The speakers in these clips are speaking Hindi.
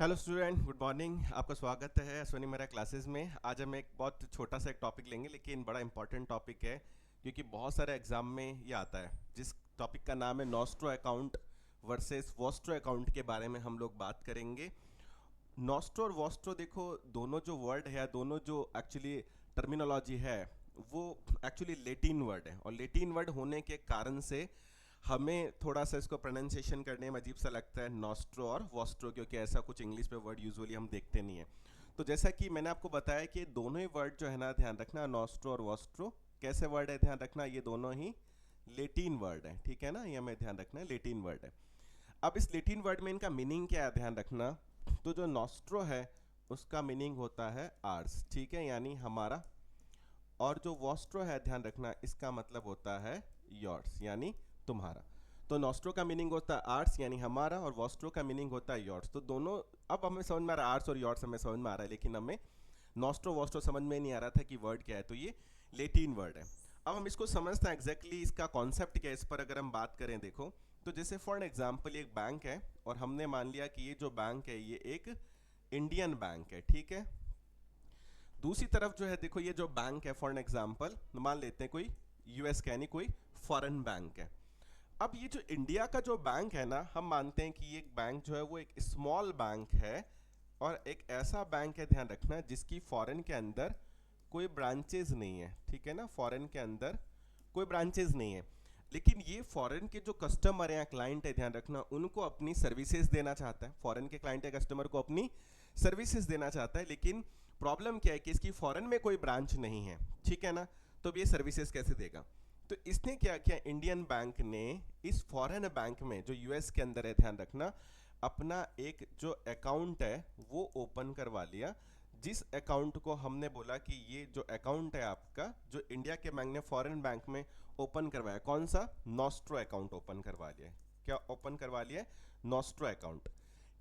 Hello student, good morning. आपका स्वागत है अश्वनी मेरा क्लासेस में। आज हम एक बहुत छोटा सा एक टॉपिक लेंगे, लेकिन बड़ा इंपॉर्टेंट टॉपिक है क्योंकि बहुत सारे एग्जाम में ये आता है। जिस टॉपिक का नाम है nostro account versus Vostro account के बारे में हम लोग बात करेंगे। नॉस्ट्रो और वॉस्ट्रो, देखो दोनों जो वर्ड है, दोनों जो एक्चुअली टर्मिनोलॉजी है, वो एक्चुअली लेटिन वर्ड है, और लेटिन वर्ड होने के कारण से हमें थोड़ा सा इसको प्रोनाउंसिएशन करने में अजीब सा लगता है, नॉस्ट्रो और वॉस्ट्रो, क्योंकि ऐसा कुछ इंग्लिश में वर्ड यूजुअली हम देखते नहीं है। तो जैसा कि मैंने आपको बताया कि दोनों ही वर्ड जो है ना, ध्यान रखना, नॉस्ट्रो और वॉस्ट्रो कैसे वर्ड है, ध्यान रखना, ये दोनों ही लेटिन वर्ड है। ठीक है ना, ये हमें ध्यान रखना है, लेटिन वर्ड है। अब इस लेटिन वर्ड में इनका मीनिंग क्या है, ध्यान रखना। तो जो नॉस्ट्रो है उसका मीनिंग होता है आर्स, ठीक है, यानी हमारा। और जो वॉस्ट्रो है, ध्यान रखना, इसका मतलब होता है योर्स, यानी तुम्हारा। तो नॉस्ट्रो का मीनिंग होता है आर्ट्स यानी हमारा, और वॉस्ट्रो का मीनिंग होता है योर्स। तो दोनों अब हमें समझ में आ रहा है, आर्ट्स और योर्स हमें समझ में आ रहा है, लेकिन हमें नॉस्ट्रो वॉस्ट्रो समझ में नहीं आ रहा था कि वर्ड क्या है। तो ये लेटिन वर्ड है। अब हम इसको समझते हैं एग्जैक्टली इसका कॉन्सेप्ट क्या है। इस पर अगर हम बात करें, देखो, तो जैसे फॉर एग्जाम्पल एक बैंक है, और हमने मान लिया कि ये जो बैंक है ये एक इंडियन बैंक है, ठीक है। दूसरी तरफ जो है, देखो, ये जो बैंक है, फॉर एग्जाम्पल मान लेते हैं कोई यूएस का, यानी कोई फॉरेन बैंक है। अब ये जो इंडिया का जो बैंक है ना, हम मानते हैं कि ये बैंक जो है वो एक स्मॉल बैंक है, और एक ऐसा बैंक है, ध्यान रखना, जिसकी फॉरेन के अंदर कोई ब्रांचेज नहीं है। ठीक है ना, फॉरेन के अंदर कोई ब्रांचेज नहीं है, लेकिन ये फॉरेन के जो कस्टमर है या क्लाइंट है, ध्यान रखना, उनको अपनी सर्विसेज देना चाहता है। फॉरेन के क्लाइंट या कस्टमर को अपनी सर्विसेज देना चाहता है, लेकिन प्रॉब्लम क्या है कि इसकी फॉरेन में कोई ब्रांच नहीं है। ठीक है ना, तो अब ये सर्विसेज कैसे देगा? तो इसने क्या किया, इंडियन बैंक ने इस फॉरेन बैंक में जो यूएस के अंदर है, ध्यान रखना, अपना एक जो अकाउंट है वो ओपन करवा लिया। जिस अकाउंट को हमने बोला कि ये जो अकाउंट है आपका, जो इंडिया के बैंक ने फॉरेन बैंक में ओपन करवाया, कौन सा? नॉस्ट्रो अकाउंट ओपन करवा लिया। क्या ओपन करवा लिया? नॉस्ट्रो अकाउंट,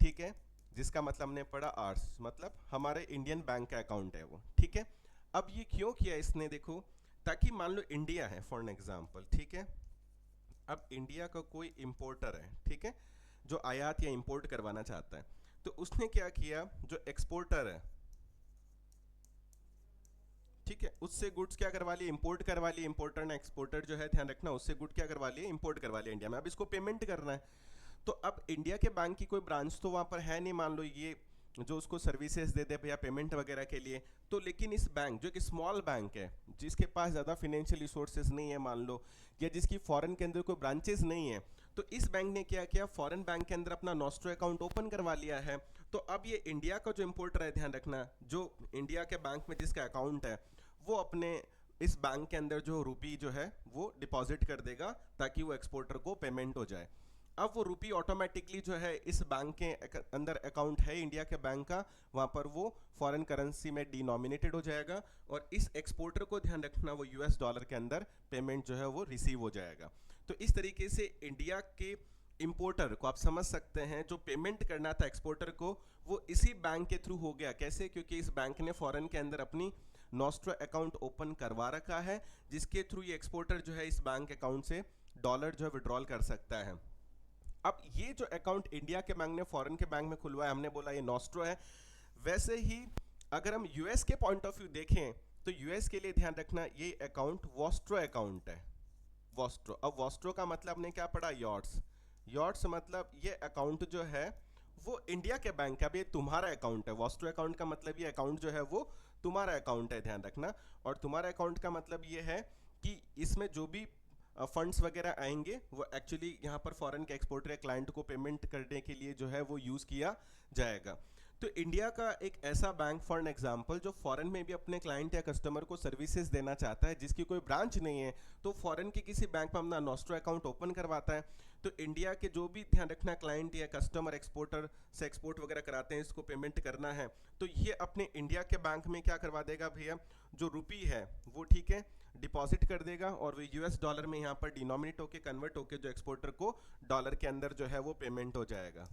ठीक है, जिसका मतलब हमने पढ़ा आर्स, मतलब हमारे इंडियन बैंक का अकाउंट है वो। ठीक है, अब ये क्यों किया इसने, देखो, ताकि मान लो इंडिया है फॉर एग्जाम्पल, ठीक है। अब इंडिया का कोई इंपोर्टर है, ठीक है, जो आयात या इंपोर्ट करवाना चाहता है, तो उसने क्या किया, जो एक्सपोर्टर है, ठीक है, उससे गुड्स क्या करवा लिए, इंपोर्ट करवा लिए। इंपोर्टर ने, एक्सपोर्टर जो है, ध्यान रखना, उससे गुड क्या करवा लिए, इंपोर्ट करवा लिया इंडिया में। अब इसको पेमेंट करना है, तो अब इंडिया के बैंक की कोई ब्रांच तो वहां पर है नहीं, मान लो ये जो उसको सर्विसेज दे दे भैया पेमेंट वगैरह के लिए। तो लेकिन इस बैंक, जो कि स्मॉल बैंक है, जिसके पास ज़्यादा फाइनेंशियल रिसोर्सेज नहीं है मान लो, या जिसकी फॉरेन के अंदर कोई ब्रांचेस नहीं है, तो इस बैंक ने क्या किया, फॉरेन बैंक के अंदर अपना नॉस्ट्रो अकाउंट ओपन करवा लिया है। तो अब ये इंडिया का जो इंपोर्टर है, ध्यान रखना, जो इंडिया के बैंक में जिसका अकाउंट है, वो अपने इस बैंक के अंदर जो रुपी जो है वो डिपॉजिट कर देगा, ताकि वो एक्सपोर्टर को पेमेंट हो जाए। अब वो रुपी ऑटोमेटिकली जो है इस बैंक के अंदर अकाउंट है इंडिया के बैंक का, वहां पर वो फॉरेन करेंसी में डिनोमिनेटेड हो जाएगा, और इस एक्सपोर्टर को, ध्यान रखना, वो यूएस डॉलर के अंदर पेमेंट जो है वो रिसीव हो जाएगा। तो इस तरीके से इंडिया के इंपोर्टर को आप समझ सकते हैं, जो पेमेंट करना था एक्सपोर्टर को, वो इसी बैंक के थ्रू हो गया। कैसे? क्योंकि इस बैंक ने फॉरेन के अंदर अपनी नॉस्ट्रो अकाउंट ओपन करवा रखा है, जिसके थ्रू ये एक्सपोर्टर जो है इस बैंक अकाउंट से डॉलर जो है विड्रॉल कर सकता है। अब ये जो अकाउंट इंडिया के बैंक ने फॉरेन के बैंक में खुलवाया, हमने बोला ये नॉस्ट्रो है। वैसे ही अगर हम यूएस के पॉइंट ऑफ व्यू देखें, तो यूएस के लिए ध्यान रखना, ये अकाउंट वॉस्ट्रो अकाउंट है। वॉस्ट्रो, अब वॉस्ट्रो का मतलब हमने क्या पढ़ा, यॉर्ड्स। यॉर्ड्स मतलब ये अकाउंट जो है वो इंडिया के बैंक का भी तुम्हारा अकाउंट है। वॉस्ट्रो अकाउंट का मतलब ये अकाउंट जो है वो तुम्हारा अकाउंट है, ध्यान रखना। और तुम्हारा अकाउंट का मतलब ये है कि इसमें जो भी फंड्स वगैरह आएंगे वो एक्चुअली यहाँ पर फॉरेन के एक्सपोर्टर या क्लाइंट को पेमेंट करने के लिए जो है वो यूज़ किया जाएगा। तो इंडिया का एक ऐसा बैंक फॉर एग्जांपल जो फॉरेन में भी अपने क्लाइंट या कस्टमर को सर्विसेज देना चाहता है, जिसकी कोई ब्रांच नहीं है, तो फॉरेन के किसी बैंक में अपना नॉस्ट्रो अकाउंट ओपन करवाता है। तो इंडिया के जो भी, ध्यान रखना, क्लाइंट या कस्टमर एक्सपोर्टर से एक्सपोर्ट वगैरह कराते हैं, इसको पेमेंट करना है, तो ये अपने इंडिया के बैंक में क्या करवा देगा भैया, जो रुपी है वो, ठीक है, डिपॉजिट कर देगा, और वो यूएस डॉलर में यहाँ पर डिनोमिनेट होके, कन्वर्ट होके, जो एक्सपोर्टर को डॉलर के अंदर जो है वो पेमेंट हो जाएगा।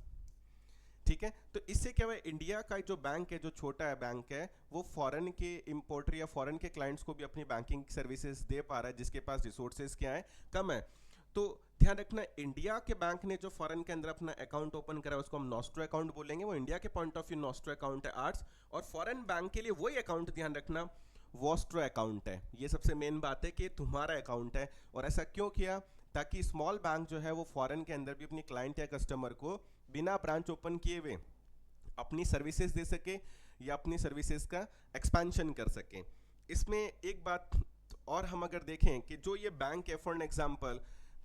ठीक है, तो इससे क्या हुआ, इंडिया का जो बैंक है, जो छोटा है बैंक है, वो फॉरेन के इंपोर्टर या फॉरेन के क्लाइंट्स को भी अपनी बैंकिंग सर्विसेज दे पा रहा है, जिसके पास रिसोर्सेज क्या है, कम है। तो ध्यान रखना, इंडिया के बैंक ने जो फॉरेन के अंदर अपना अकाउंट ओपन करा उसको हम नॉस्ट्रो अकाउंट बोलेंगे, वो इंडिया के point of view nostro account है आर्ट्स, और फॉरेन बैंक के लिए वही अकाउंट ध्यान रखना वॉस्ट्रो अकाउंट है। ये सबसे मेन बात है कि तुम्हारा अकाउंट है। और ऐसा क्यों किया? ताकि स्मॉल बैंक जो है वो फॉरेन के अंदर भी अपनी क्लाइंट या कस्टमर को बिना ब्रांच ओपन किए हुए अपनी सर्विसेज दे सके या अपनी सर्विसेज का एक्सपेंशन कर सके। इसमें एक बात और हम अगर देखें कि जो ये बैंक है, फॉर एन एग्जांपल,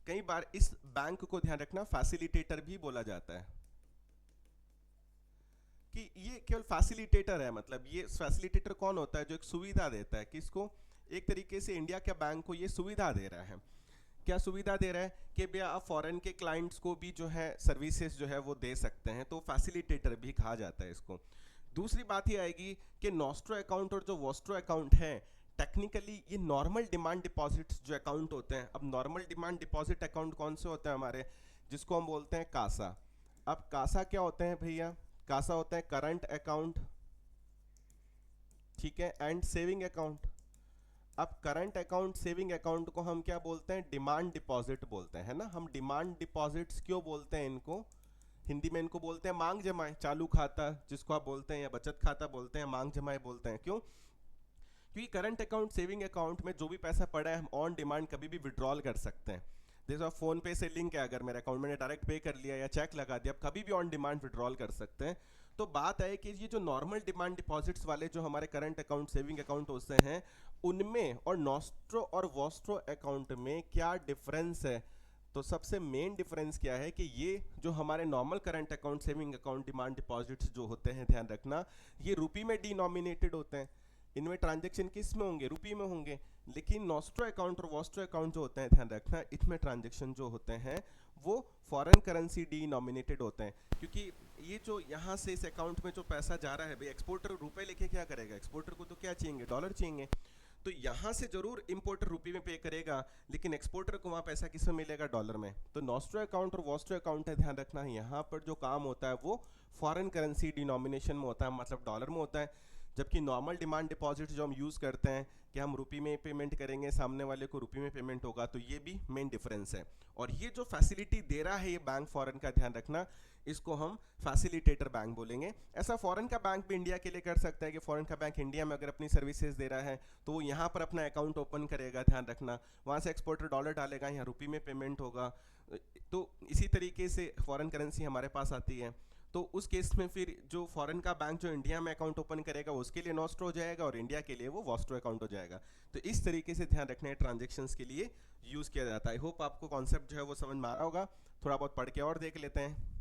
कई बार इस बैंक को ध्यान रखना फैसिलिटेटर भी बोला जाता है, कि ये केवल फैसिलिटेटर है। मतलब ये फैसिलिटेटर कौन होता है? जो एक सुविधा देता है। किसको? एक तरीके से इंडिया के बैंक को ये सुविधा दे रहा है। क्या सुविधा दे रहा है? कि भैया आप फॉरेन के क्लाइंट्स को भी जो है सर्विसेज जो है वो दे सकते हैं, तो फैसिलिटेटर भी कहा जाता है इसको। दूसरी बात ये आएगी कि नॉस्ट्रो अकाउंट और जो वॉस्ट्रो अकाउंट है, टेक्निकली ये नॉर्मल डिमांड डिपॉजिट्स जो अकाउंट होते हैं। अब नॉर्मल डिमांड डिपॉजिट अकाउंट कौन से होते हैं हमारे? जिसको हम बोलते हैं कासा। अब कासा क्या होते हैं भैया? कासा होता है करंट अकाउंट, ठीक है, एंड सेविंग अकाउंट। अब करंट अकाउंट, सेविंग अकाउंट को हम क्या बोलते हैं? डिमांड डिपॉजिट बोलते हैं, है ना। हम डिमांड डिपॉजिट्स क्यों बोलते हैं इनको? हिंदी में इनको बोलते हैं मांग जमाए, चालू खाता जिसको आप बोलते हैं, या बचत खाता बोलते हैं, मांग जमाए बोलते हैं। क्यों? क्योंकि करंट अकाउंट, सेविंग अकाउंट में जो भी पैसा पड़ा है हम ऑन डिमांड कभी भी विड्रॉल कर सकते हैं। जैसे फोन पे से लिंक है, अगर मेरे अकाउंट में डायरेक्ट पे कर लिया या चेक लगा दिया, आप कभी भी ऑन डिमांड विड्रॉल कर सकते हैं। तो बात है कि ये जो नॉर्मल डिमांड डिपॉजिट्स वाले जो हमारे करंट अकाउंट, सेविंग अकाउंट होते हैं, उनमें और नॉस्ट्रो और वॉस्ट्रो अकाउंट में क्या डिफरेंस है? तो सबसे मेन डिफरेंस क्या है कि ये जो हमारे normal current account, saving account, demand deposits जो होते हैं, ध्यान रखना, ये रुपी में डिनोमिनेटेड होते हैं। इनमें ट्रांजैक्शन किस में होंगे? रुपी में होंगे। लेकिन नॉस्ट्रो अकाउंट और वॉस्ट्रो अकाउंट जो होते हैं, ध्यान रखना, इसमें ट्रांजैक्शन जो होते हैं वो फॉरेन करेंसी डिनोमिनेटेड होते हैं। क्योंकि ये जो यहाँ से इस अकाउंट में जो पैसा जा रहा है भाई, एक्सपोर्टर रुपए लेके क्या करेगा? एक्सपोर्टर को तो क्या चाहिए? डॉलर चाहिए। तो यहाँ से जरूर इंपोर्टर रुपये में पे करेगा, लेकिन एक्सपोर्टर को वहाँ पैसा किस में मिलेगा? डॉलर में। तो नॉस्ट्रो अकाउंट और वॉस्ट्रो अकाउंट है, ध्यान रखना, यहाँ पर जो काम होता है वो फॉरेन करेंसी डिनोमिनेशन में होता है, मतलब डॉलर में होता है। जबकि नॉर्मल डिमांड डिपॉजिट जो हम यूज़ करते हैं कि हम रुपये में पेमेंट करेंगे, सामने वाले को रुपये में पेमेंट होगा, तो ये भी मेन डिफरेंस है। और ये जो फैसिलिटी दे रहा है ये बैंक फॉरेन का, ध्यान रखना, इसको हम फैसिलिटेटर बैंक बोलेंगे। ऐसा फॉरेन का बैंक भी इंडिया के लिए कर सकता है कि फॉरेन का बैंक इंडिया में अगर अपनी सर्विसेज दे रहा है तो वो यहाँ पर अपना अकाउंट ओपन करेगा, ध्यान रखना, वहाँ से एक्सपोर्टर डॉलर डालेगा, यहाँ रुपये में पेमेंट होगा। तो इसी तरीके से फॉरेन करेंसी हमारे पास आती है। तो उस केस में फिर जो फॉरेन का बैंक जो इंडिया में अकाउंट ओपन करेगा उसके लिए नॉस्ट्रो हो जाएगा और इंडिया के लिए वो वॉस्ट्रो अकाउंट हो जाएगा। तो इस तरीके से ध्यान रखना है, ट्रांजेक्शन्स के लिए यूज़ किया जाता है। आई होप आपको कॉन्सेप्ट जो है वो समझ में आ रहा होगा। थोड़ा बहुत पढ़ के और देख लेते हैं।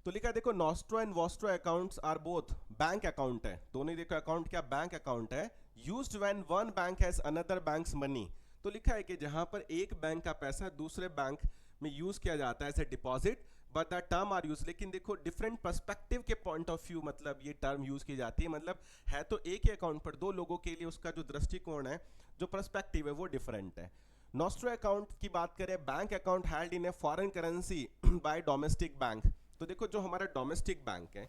तो लिखा देखो, nostro and vostro accounts are both bank account है, दोनों ही देखो अकाउंट क्या बैंक अकाउंट है, used when one bank has another bank's money. तो लिखा है कि जहां पर एक बैंक का पैसा दूसरे बैंक में यूज किया जाता है as a deposit, but the term are use. लेकिन देखो डिफरेंट पर्सपेक्टिव के पॉइंट ऑफ व्यू मतलब ये टर्म यूज की जाती है, मतलब है तो एक ही अकाउंट पर दो लोगों के लिए उसका जो दृष्टिकोण है, जो पर्सपेक्टिव है वो डिफरेंट है। नॉस्ट्रो अकाउंट की बात करें, bank account held in a foreign currency bye domestic bank. तो देखो जो हमारा डोमेस्टिक बैंक है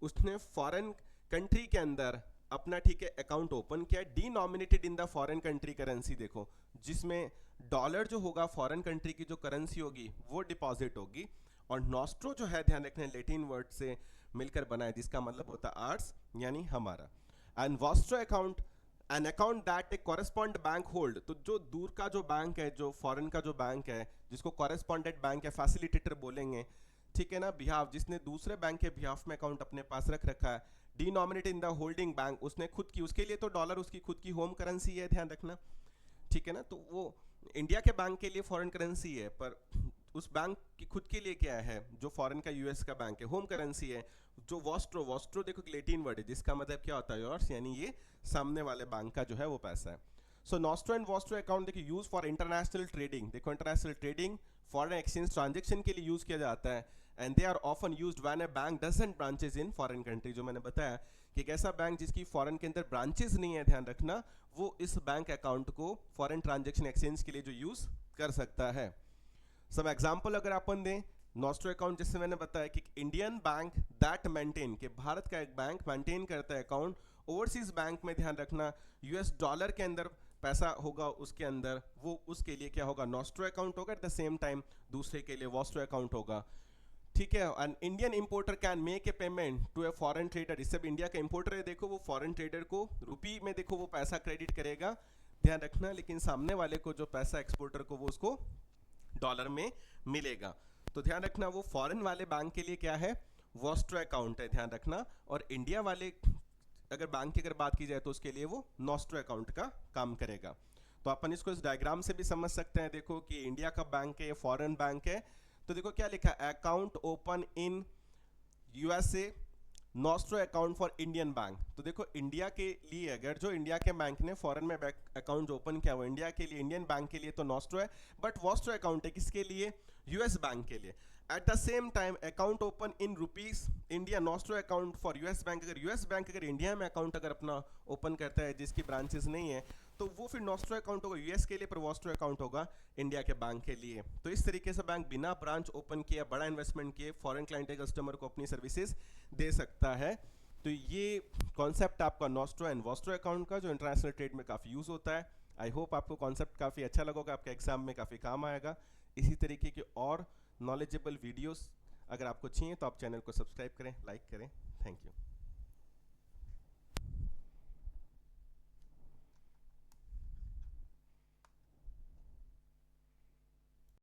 उसने फॉरेन कंट्री के अंदर अपना, ठीक है, अकाउंट ओपन किया, denominated in the foreign country currency, देखो जिसमें डॉलर जो होगा फॉरेन कंट्री की जो करेंसी होगी वो डिपॉजिट होगी। और नॉस्ट्रो जो है, ध्यान रखना, लैटिन वर्ड से मिलकर बना है जिसका मतलब होता है आर्ट्स, यानी हमारा। And vostro account an account that A correspond bank hold. तो जो दूर का जो बैंक है, जो फॉरेन का जो बैंक है, जिसको कॉरेस्पॉन्डेंट बैंक या फैसिलिटेटर बोलेंगे, ठीक है ना, बिहाफ, जिसने दूसरे बैंक के बिहाफ में अकाउंट अपने पास रख रखा है, denominated in the holding bank, उसने खुद की, उसके लिए तो डॉलर उसकी खुद की होम करेंसी है, ध्यान रखना, ठीक है ना। तो वो इंडिया के बैंक के लिए फॉरेन करेंसी है, पर उस बैंक की खुद के लिए क्या है, जो फॉरेन का यूएस का बैंक है, होम करेंसी है। जो वॉस्ट्रो, वॉस्ट्रो देखो लैटिन वर्ड है जिसका मतलब क्या होता है योर्स, यानी ये सामने वाले बैंक का जो है वो पैसा है। So nostro and vostro account देखिए यूज फॉर इंटरनेशनल ट्रेडिंग, देखो international trading, foreign exchange transaction के लिए यूज किया जाता है। And they are often used when a bank doesn't branches in foreign country. जो मैंने बताया कि एक ऐसा बैंक जिसकी फॉरेन के अंदर ब्रांचेस नहीं है, ध्यान रखना, वो इस बैंक अकाउंट को फॉरेन ट्रांजेक्शन एक्सचेंज के लिए जो यूज कर सकता है। सब एग्जांपल अगर अपन दें, नॉस्ट्रो अकाउंट जैसे मैंने बताया कि इंडियन बैंक दैट मेंटेन, के भारत का एक बैंक मेंटेन करता है अकाउंट ओवरसीज बैंक में, ध्यान रखना, यूएस डॉलर के अंदर पैसा होगा उसके अंदर, वो उसके लिए क्या होगा, नॉस्ट्रो अकाउंट होगा। एट द सेम टाइम दूसरे के लिए वॉस्ट्रो अकाउंट होगा। ठीक है, an Indian importer can make a payment to a foreign trader. इससे इंडिया का इंपोर्टर है, देखो वो फॉरेन ट्रेडर को रुपी में देखो वो पैसा क्रेडिट करेगा, ध्यान रखना, लेकिन सामने वाले को जो पैसा एक्सपोर्टर को वो उसको डॉलर में मिलेगा। तो ध्यान रखना वो फॉरेन वाले बैंक के लिए क्या है, वॉस्ट्रो अकाउंट है, ध्यान रखना। और इंडिया वाले अगर बैंक की अगर बात की जाए तो उसके लिए वो नॉस्ट्रो अकाउंट का काम करेगा। तो अपन इसको इस डायग्राम से भी समझ सकते हैं, देखो कि इंडिया का बैंक है या फॉरेन बैंक है। तो देखो क्या लिखा है, account open in USA, nostro account for Indian bank. तो देखो इंडिया के लिए अगर जो इंडिया के बैंक ने फॉरेन में अकाउंट ओपन किया वो इंडिया के लिए, इंडियन बैंक के लिए तो नॉस्ट्रो है, बट वॉस्ट्रो अकाउंट है किसके लिए, यूएस बैंक के लिए। Eight the same time account open in rupees India, nostro account for US bank. अगर यूएस बैंक अगर इंडिया में अकाउंट अगर अपना ओपन करता है जिसकी ब्रांचेस नहीं है तो वो फिर नॉस्ट्रो अकाउंट होगा यूएस के लिए, पर वॉस्ट्रो अकाउंट होगा इंडिया के बैंक के लिए। तो इस तरीके से बैंक बिना ब्रांच ओपन किए, बड़ा इन्वेस्टमेंट किए, फॉरेन क्लाइंट कस्टमर को अपनी सर्विसेज दे सकता है। तो ये कॉन्सेप्ट आपका नॉस्ट्रो एंड वॉस्ट्रो अकाउंट का जो इंटरनेशनल ट्रेड में काफ़ी यूज़ होता है। आई होप आपको कॉन्सेप्ट काफ़ी अच्छा लगेगा, आपके एग्जाम में काफ़ी काम आएगा। इसी तरीके के और नॉलेजेबल वीडियोस अगर आपको चाहिए तो आप चैनल को सब्सक्राइब करें, लाइक करें। Thank you.